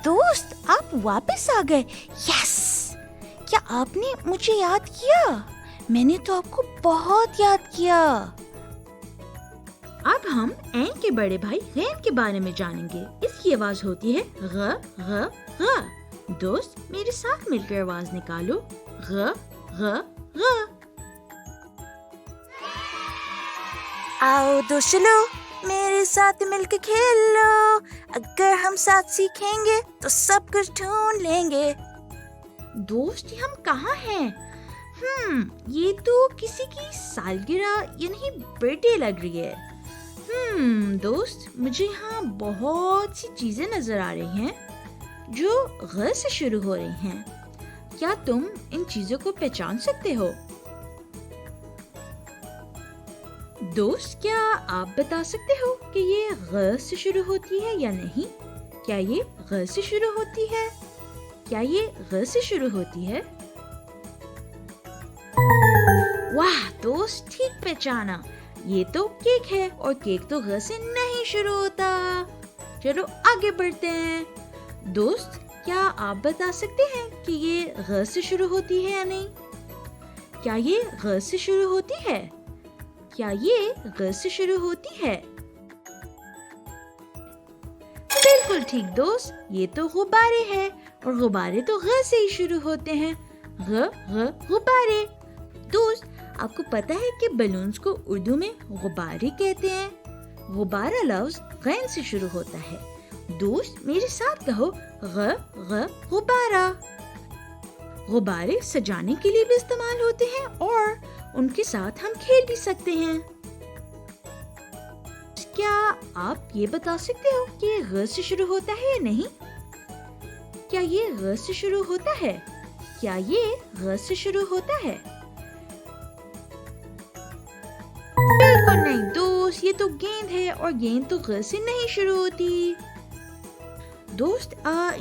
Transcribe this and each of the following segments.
دوست آپ واپس آ گئے. یس. کیا آپ نے مجھے یاد کیا؟ میں نے تو آپ کو بہت یاد کیا. اب ہم این کے بڑے بھائی غین کے بارے میں جانیں گے. اس کی آواز ہوتی ہے غ غ غ. دوست میرے ساتھ مل کر آواز نکالو. غ غ غ. آؤ دوست چلو میرے ساتھ مل کے کھیل لو. اگر ہم ساتھ سیکھیں گے تو سب کچھ ڈھونڈ لیں گے. دوست یہ ہم کہاں ہیں؟ یہ تو کسی کی سالگرہ یعنی برتھ ڈے لگ رہی ہے. دوست مجھے یہاں بہت سی چیزیں نظر آ رہی ہیں جو غ سے شروع ہو رہی ہیں. کیا تم ان چیزوں کو پہچان سکتے ہو؟ دوست کیا آپ بتا سکتے ہو کہ یہ غ سے شروع ہوتی ہے یا نہیں؟ کیا یہ غ سے شروع ہوتی ہے؟ کیا یہ غ سے شروع ہوتی ہے؟ واہ دوست ٹھیک پہچانا. یہ تو کیک ہے اور کیک تو غ سے نہیں شروع ہوتا. چلو آگے بڑھتے ہیں. دوست کیا آپ بتا سکتے ہیں کہ یہ غ سے شروع ہوتی ہے یا نہیں؟ کیا یہ غ سے شروع ہوتی ہے؟ کیا یہ غ سے شروع ہوتی ہے؟ بالکل ٹھیک دوست. یہ تو غبارے ہے اور غبارے تو غ سے ہی شروع ہوتے ہیں. غ غ غبارے. دوست آپ کو پتا ہے کہ بیلونز کو اردو میں غبارے کہتے ہیں. غبارہ لفظ غین سے شروع ہوتا ہے. دوست میرے ساتھ کہو غ غ غبارہ. غبارے سجانے کے لیے بھی استعمال ہوتے ہیں اور ان کے ساتھ ہم کھیل بھی سکتے ہیں. کیا آپ یہ بتا سکتے ہو کہ یہ غ سے شروع ہوتا ہے یا نہیں؟ کیا یہ غ سے شروع ہوتا ہے؟ کیا یہ غ سے شروع ہوتا ہے؟ بالکل نہیں دوست. یہ تو گیند ہے اور گیند تو غ سے نہیں شروع ہوتی. دوست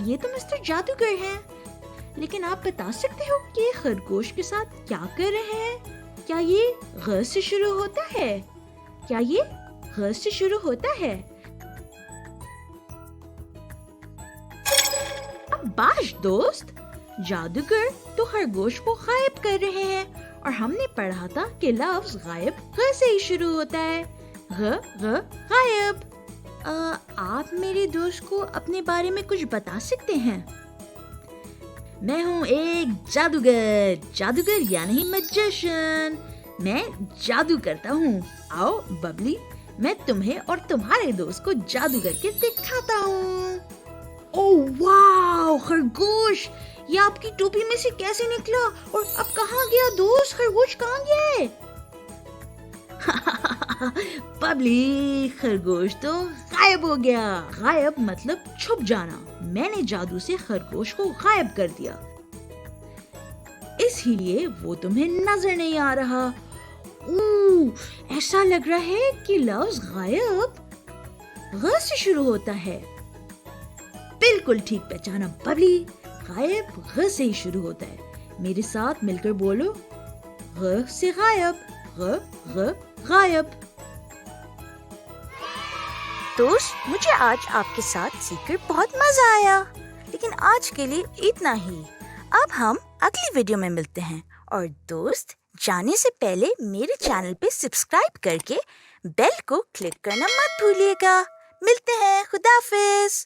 یہ تو مسٹر جادوگر ہیں. لیکن آپ بتا سکتے ہو کہ یہ خرگوش کے ساتھ کیا کر رہے ہیں؟ کیا یہ غ سے شروع ہوتا ہے؟ کیا یہ غ سے شروع ہوتا ہے؟ اب باش دوست. جادوگر تو خرگوش کو غائب کر رہے ہیں اور ہم نے پڑھا تھا کہ لفظ غائب غ سے ہی شروع ہوتا ہے. غ غ غائب. آپ میرے دوست کو اپنے بارے میں کچھ بتا سکتے ہیں؟ میں ہوں ایک جادوگر. جادوگر یعنی میجیشن. میں جادو کرتا ہوں. آؤ ببلی میں تمہیں اور تمہارے دوست کو جادو کر کے دکھاتا ہوں. اوہ واو خرگوش. یہ آپ کی ٹوپی میں سے کیسے نکلا اور اب کہاں گیا دوست؟ خرگوش کہاں گیا ہے؟ ببلی خرگوش تو غائب ہو گیا. غائب مطلب چھپ جانا. میں نے جادو سے خرگوش کو غائب کر دیا اس لیے وہ تمہیں نظر نہیں آ رہا. ایسا لگ رہا ہے کہ لفظ غائب غ سے شروع ہوتا ہے. بالکل ٹھیک پہچانا ببلی. غائب غ سے ہی شروع ہوتا ہے. میرے ساتھ مل کر بولو غ سے غائب. غ غ غائب. دوست مجھے آج آپ کے ساتھ سیکھ کر بہت مزہ آیا. لیکن آج کے لیے اتنا ہی. اب ہم اگلی ویڈیو میں ملتے ہیں. اور دوست جانے سے پہلے میرے چینل پہ سبسکرائب کر کے بیل کو کلک کرنا مت بھولیے گا. ملتے ہیں. خدا حافظ.